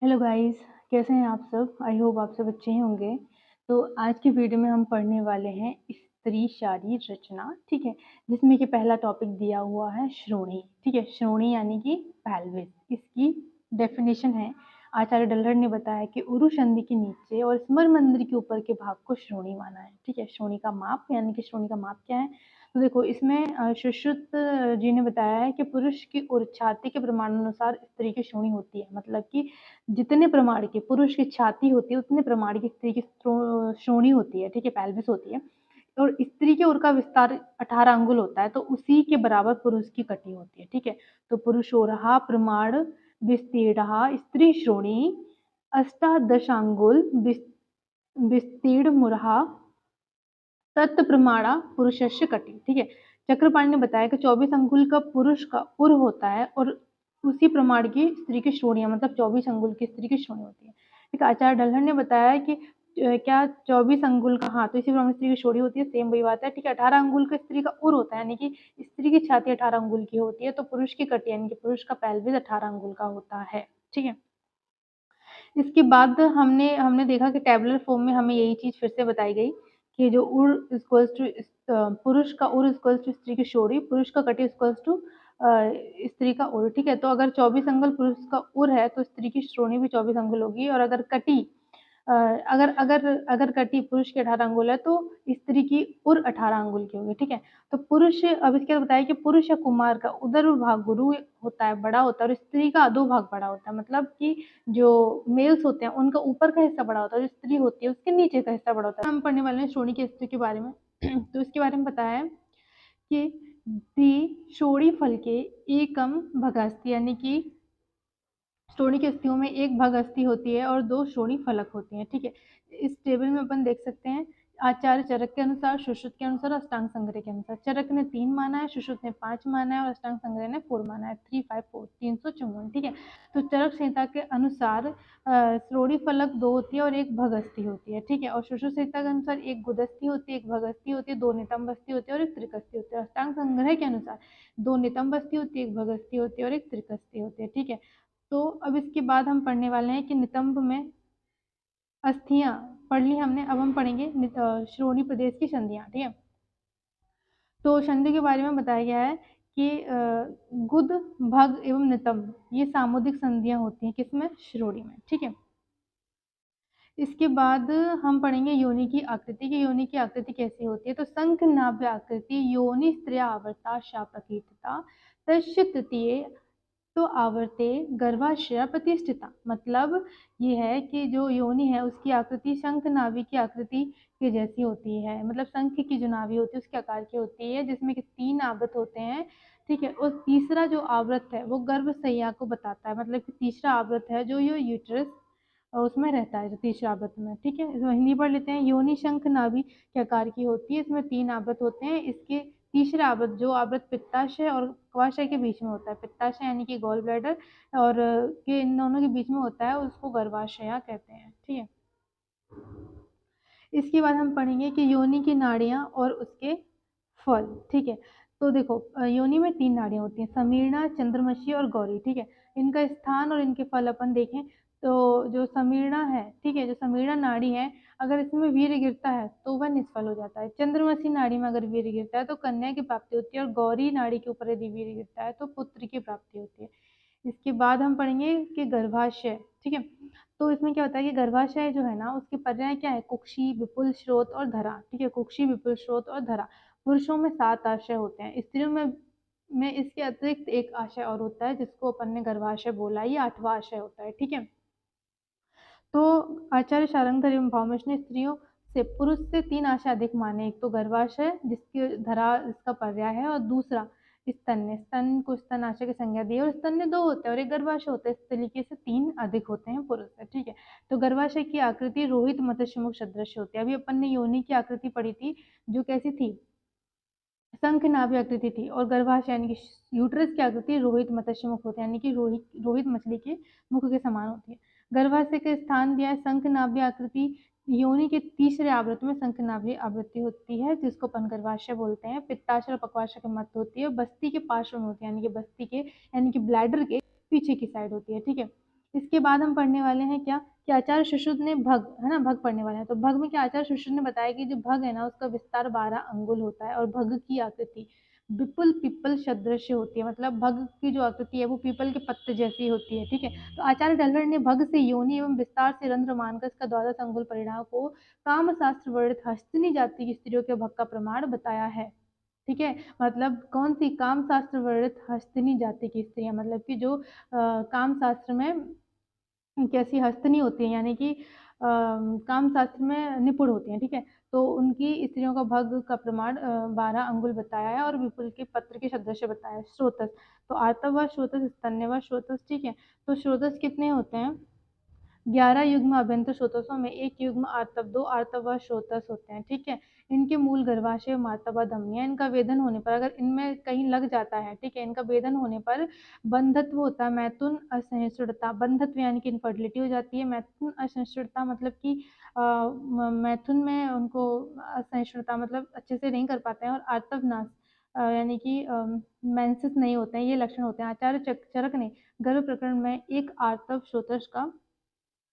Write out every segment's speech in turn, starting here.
Hello guys, कैसे हैं आप सब? आई होप आप सब अच्छे ही होंगे। तो आज की वीडियो में हम पढ़ने वाले हैं स्त्री शारी रचना, ठीक है? जिसमें कि पहला टॉपिक दिया हुआ है श्रोणी, ठीक है? श्रोणी यानी कि पेल्विस। इसकी डेफिनेशन है, आचार्य डल्हर ने बताया कि उरु संधि के नीचे और स्मर मंदिर के ऊपर के भाग को श्रोणी माना है, ठीक है? श्रोणी का माप यानी कि श्रोणी का माप क्या है? तो देखो इसमें सुश्रुत जी ने बताया है कि पुरुष की और छाती के प्रमाणानुसार स्त्री की श्रोणी होती है। मतलब कि जितने प्रमाण की पुरुष की छाती होती है उतने प्रमाण की स्त्री की श्रोणी होती है, ठीक है? पेल्विस होती है। और स्त्री के उर का विस्तार 18 अंगुल होता है, तो उसी के बराबर पुरुष की कटी होती है, ठीक है? तो पुरुषोरहा प्रमाण विस्तीर्णः स्त्री श्रोणी अष्टादशांगुल विस्तीर्णमुरः तत्प्रमाणा पुरुषस्य कटी, ठीक है? चक्रपाणी ने बताया कि 24 अंगुल का पुरुष का उर होता है और उसी प्रमाण की स्त्री की श्रोणियां, मतलब 24 अंगुल की स्त्री की श्रोणी होती है, ठीक है? आचार्य डल्हर ने बताया कि क्या 24 अंगुल का, हाँ, तो इसी प्रमाण स्त्री की श्रोणी होती है, सेम वही बात है, ठीक है? 18 अंगुल का स्त्री का उर होता है, यानी कि स्त्री की छाती 18 अंगुल की होती है, तो पुरुष की कटी यानी कि पुरुष का पेल्विस 18 अंगुल का होता है, ठीक है? इसके बाद हमने हमने देखा कि टैबुलर फॉर्म में हमें यही चीज़ फिर से बताई गई कि जो उर इक्वल्स टू पुरुष का उर इक्वल्स टू स्त्री की शोरी, पुरुष का कटी इक्वल्स टू स्त्री का उर, ठीक है? तो अगर 24 अंगुल पुरुष का उर है तो स्त्री की श्रोणी भी 24 अंगुल होगी, और अगर कटी अगर अगर अगर कटी पुरुष की 18 अंगुल है तो स्त्री की उर 18 अंगुल की होगी, ठीक है? तो पुरुष, अब इसके बाद बताया कि पुरुष या कुमार का उदर भाग गुरु होता है, बड़ा होता है, और स्त्री का अधो भाग बड़ा होता है। मतलब कि जो मेल्स होते हैं उनका ऊपर का हिस्सा बड़ा होता है, जो स्त्री होती है उसके नीचे का हिस्सा बड़ा होता है। हम पढ़ने वाले हैं श्रोणी की स्त्री के बारे में। तो इसके बारे में बताया है कि दी शोणी फल के एकम भगास्ती, यानी कि श्रोणी की अस्थियों में एक भाग अस्थि होती है और 2 श्रोणी फलक होती हैं, ठीक है? इस टेबल में अपन देख सकते हैं आचार्य चरक के अनुसार, सुश्रुत के अनुसार, अष्टांग संग्रह के अनुसार। चरक ने 3 माना है, सुश्रुत ने 5 माना है और अष्टांग संग्रह ने 4 माना है। 3 5 4 354, ठीक है? तो चरक संहिता के अनुसार श्रोणी फलक 2 होती है और एक भगस्थी होती है, ठीक है? और सुश्रुत संहिता के अनुसार एक गुदस्थी होती है, एक भगस्थी होती है, 2 नितंबस्थी होती है और एक त्रिकस्थी होती है। अष्टांग संग्रह के अनुसार 2 नितंबस्थी होती है, एक भगस्थी होती है और एक त्रिकस्थी होती है, ठीक है? तो अब इसके बाद हम पढ़ने वाले हैं कि नितंब में अस्थियां पढ़ ली हमने, अब हम पढ़ेंगे श्रोणी प्रदेश की संधियां, ठीक है? तो संधि के बारे में बताया गया है कि गुद, भग एवं नितंब ये सामुदिक संधियां होती हैं, किसमें? श्रोणी में, ठीक है? इसके बाद हम पढ़ेंगे योनि की आकृति की। योनि की आकृति कैसी होती है? तो शंख नाभ्य आकृति योनि स्त्रिया आवर्ता शाप्रकीर्तिता तस्य तृतीय तो आवर्ते गर्भाशय प्रतिष्ठिता। मतलब ये है कि जो योनि है उसकी आकृति शंख नाभि की आकृति के जैसी होती है। मतलब शंख की जो नाभि होती है उसके आकार की होती है, जिसमें कि 3 आवृत होते हैं, ठीक है? और तीसरा जो आवृत है वो गर्भशैया को बताता है। मतलब कि तीसरा आवृत है जो ये यूट्रस उसमें रहता है, जो तीसरा आवृत में, ठीक है? इसमें हिंदी पढ़ लेते हैं। योनि शंख नाभि के आकार की होती है, इसमें 3 आवृत होते हैं। इसके तीसरा आवृत, जो आवृत पित्ताशय और गर्भाशय के बीच में होता है, पित्ताशय यानी कि गॉल ब्लैडर और के इन दोनों के बीच में होता है, उसको गर्भाशया कहते हैं, ठीक है? इसके बाद हम पढ़ेंगे कि योनि की नाड़ियां और उसके फल, ठीक है? तो देखो योनि में 3 नाड़ियां होती हैं, समीरणा, चंद्रमशी और गौरी, ठीक है? इनका स्थान और इनके फल अपन देखें तो जो समीरणा है, ठीक है, जो समीरणा नाड़ी है, अगर इसमें वीर्य गिरता है तो वह निष्फल हो जाता है। चंद्रमसी नाड़ी में अगर वीर्य गिरता है तो कन्या की प्राप्ति होती है, और गौरी नाड़ी के ऊपर यदि वीर्य गिरता है तो पुत्र की प्राप्ति होती है। इसके बाद हम पढ़ेंगे कि गर्भाशय, ठीक है? तो इसमें क्या होता है कि गर्भाशय जो है ना उसके पर्याय क्या है? कुक्षी, विपुल, स्रोत और धरा, ठीक है? कुक्षी, विपुल, स्रोत और धरा। पुरुषों में 7 आशय होते हैं, स्त्रियों में इसके अतिरिक्त एक आशय और होता है जिसको अपन ने गर्भाशय बोला, ये 8वां आशय होता है, ठीक है? तो आचार्य शारंगधर एवं भावमोक्ष ने स्त्रियों से पुरुष से 3 आशय अधिक माने। एक तो गर्भाशय जिसकी धरा इसका पर्याय है, और दूसरा स्तन्य, स्तन को स्तन आशय की संज्ञा दी है, और स्तन्य 2 होते हैं और एक गर्भाशय होता है, इस तरीके से 3 अधिक होते हैं पुरुष से, ठीक है? तो गर्भाशय की आकृति रोहित मत्स्य मुख सदृश होती है। अभी अपन ने योनि की आकृति पढ़ी थी, जो कैसी थी? शंख नाभि आकृति थी, और गर्भाशय यानी कि यूट्रस की आकृति रोहित मत्स्य मुख होती है, यानी कि रोहित मछली के मुख के समान होती है। गर्भाशय के स्थान दिया है शंख नाभि आकृति। योनि के तीसरे आवृत्त में शंख नाभि आवृत्ति होती है, जिसको अपन गर्भाशय बोलते हैं। पित्ताशय और पक्वाशय के मध्य होती है, बस्ती के पार्श्व में होती है, यानी कि बस्ती के, यानी कि ब्लैडर के पीछे की साइड होती है, ठीक है? इसके बाद हम पढ़ने वाले हैं क्या कि आचार्य सुश्रुत ने भग, है ना, भग पढ़ने वाले हैं। तो भग में क्या आचार्य सुश्रुत ने बताया कि जो भग है ना उसका विस्तार 12 अंगुल होता है और भग की आकृति विपुल पीपल सदृश होती है, मतलब भग की जो आकृति है वो पीपल के पत्ते जैसी होती है, ठीक है। तो आचार्य डल्हर ने भग से योनि एवं विस्तार से रंध्र मानकर इसका 12 अंगुल परिणाम को काम शास्त्र वर्णित हस्तिनी जाति की स्त्रियों के भग का प्रमाण बताया है, ठीक है। मतलब कौन सी काम शास्त्र वर्णित हस्तिनी जाति की स्त्रियां, मतलब कि जो काम शास्त्र में कैसी हस्तनी होती है, यानी कि काम शास्त्र में निपुण होती हैं, ठीक है। तो उनकी स्त्रियों का भग का प्रमाण 12 अंगुल बताया है और विपुल के पत्र के सदृश बताया है। स्रोतस, तो आर्तव व स्रोतस, स्तन्य व स्रोतस, ठीक है। तो स्रोतस कितने होते हैं? 11 युग्म अभ्यंतर स्रोतसों में एक युग्म आर्तव, 2 आर्तव व स्रोतस होते हैं, ठीक है। इनके मूल गर्भाशय मार्तवा धमनियां, इनका वेदन होने पर अगर इनमें कहीं लग जाता है, ठीक है, इनका वेदन होने पर बंधत्व होता है, मैथुन असहिष्णुता, बंधत्व यानी कि इनफर्टिलिटी हो जाती है। मैथुन असहिष्णुता मतलब कि मैथुन में उनको असहिष्णुता मतलब अच्छे से नहीं कर पाते हैं, और आर्तव नाश यानी कि मेंसेस नहीं होते हैं, ये लक्षण होते हैं। आचार्य चरक ने गर्भ प्रकरण में एक आर्तव स्रोतस का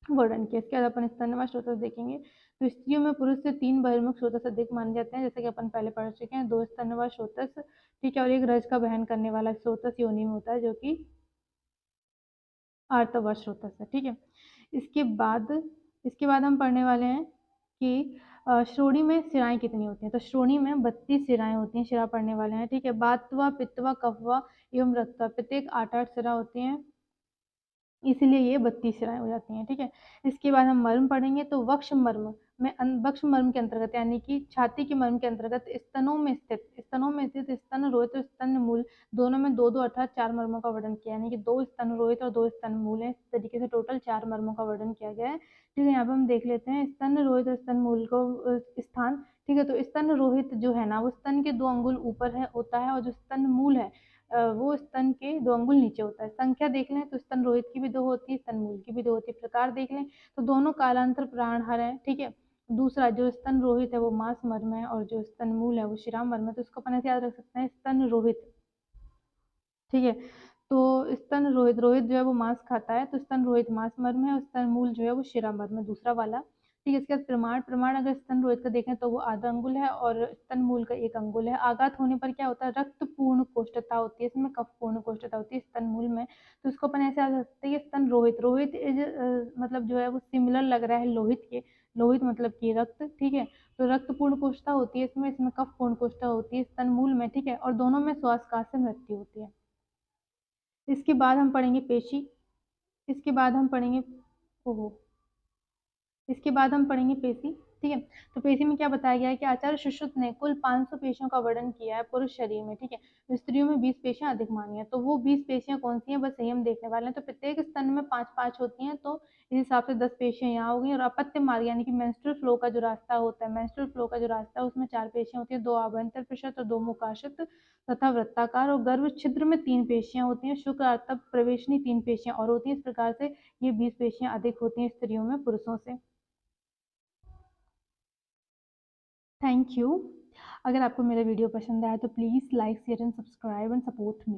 वर्णन किया। इसके बाद अपन स्तन्यपायी स्रोतस देखेंगे। तो स्त्रियों में पुरुष से 3 बहिर्मुख स्रोतस अधिक माने जाते हैं, जैसे कि अपन पहले पढ़ चुके हैं। 2 स्तन्यपायी स्रोतस, ठीक है, और एक रज का वहन करने वाला स्रोतस योनि में होता है, जो कि आर्तव स्रोतस है, ठीक है। इसके बाद हम पढ़ने वाले हैं कि श्रोणी में शिराएं कितनी होती हैं। तो श्रोणी में 32 शिराएं होती हैं, शिरा पढ़ने वाले हैं, ठीक है। वातवा, पित्तवा, कफवा एवं रक्तवा, प्रत्येक 8-8 शिरा होती हैं, इसलिए ये 32 शिराएं हो जाती हैं, ठीक है। इसके बाद हम मर्म पढ़ेंगे। तो वक्ष मर्म में वक्ष मर्म के अंतर्गत यानी कि छाती के मर्म के अंतर्गत स्तनों में स्थित स्तन रोहित और स्तन मूल दोनों में 2-2 अर्थात 4 मर्मों का वर्णन किया, यानी कि 2 स्तन रोहित और 2 स्तन मूल है। इस तरीके से टोटल 4 मर्मों का वर्णन किया गया है, ठीक है। यहाँ पे हम देख लेते हैं स्तन रोहित और स्तन मूल को स्थान, ठीक है। तो स्तन रोहित जो है ना वो स्तन के 2 अंगुल ऊपर है होता है, और जो स्तन मूल है वो स्तन के 2 अंगुल नीचे होता है। संख्या देख लें तो स्तन रोहित की भी 2 होती है, स्तन मूल की भी 2 होती है। प्रकार देख लें तो दोनों कालांतर प्राणहर है, ठीक है। दूसरा जो स्तन रोहित है वो मांस मर्म है, और जो स्तन मूल है वो शिरा मर्म है। तो इसको अपन ऐसे याद रख सकते हैं, स्तन रोहित, ठीक है। तो स्तन रोहित, रोहित जो है वो मांस खाता है, तो स्तन रोहित मांस मर्म है, और स्तन मूल जो है वो शिरा मर्म है, दूसरा वाला, ठीक है। इसके बाद प्रमाण, अगर स्तन रोहित का देखें तो वो आधा अंगुल है, और स्तन मूल का 1 अंगुल है। आघात होने पर क्या होता है? रक्त पूर्ण कोष्ठता होती है, इसमें कफ पूर्ण कोष्ठता होती है स्तन मूल में। तो इसको अपन ऐसे याद रख सकते हैं, स्तन रोहित, रोहित इज मतलब जो है वो सिमिलर लग रहा है लोहित के, लोहित मतलब कि रक्त, ठीक है। तो रक्त पूर्ण कोष्ठता होती है इसमें कफ पूर्ण कोष्ठता होती है स्तन मूल में, ठीक है। और दोनों में श्वासकाश से मृत्यु होती है। इसके बाद हम पढ़ेंगे पेशी। इसके बाद हम पढ़ेंगे ओहो इसके बाद हम पढ़ेंगे पेशी, ठीक है। तो पेशी में क्या बताया गया है कि आचार्य सुश्रुत ने कुल 500 पेशियों का वर्णन किया है पुरुष शरीर में, ठीक है। तो स्त्रियों में 20 पेशियां अधिक मानी है। तो वो 20 पेशियां कौन सी हैं, बस यही हम देखने वाले हैं। तो प्रत्येक स्तन में 5-5 होती हैं, तो इस हिसाब से 10 पेशियां यहाँ हो गई। और अपत्य मार्ग यानी कि मेंस्ट्रुअल फ्लो का जो रास्ता होता है, मेंस्ट्रुअल फ्लो का जो रास्ता है उसमें 4 पेशियां होती हैं, 2 आभ्यंतर पृष्ठ और 2 मुखाश्रित तथा वृत्ताकार। और गर्भ छिद्र में 3 पेशियां होती हैं, शुक्र आर्तव प्रवेशनी 3 पेशियां और होती हैं। इस प्रकार से ये 20 पेशियां अधिक होती हैं स्त्रियों में पुरुषों से। Thank you. अगर आपको मेरा वीडियो पसंद आया तो please like share and subscribe and support me.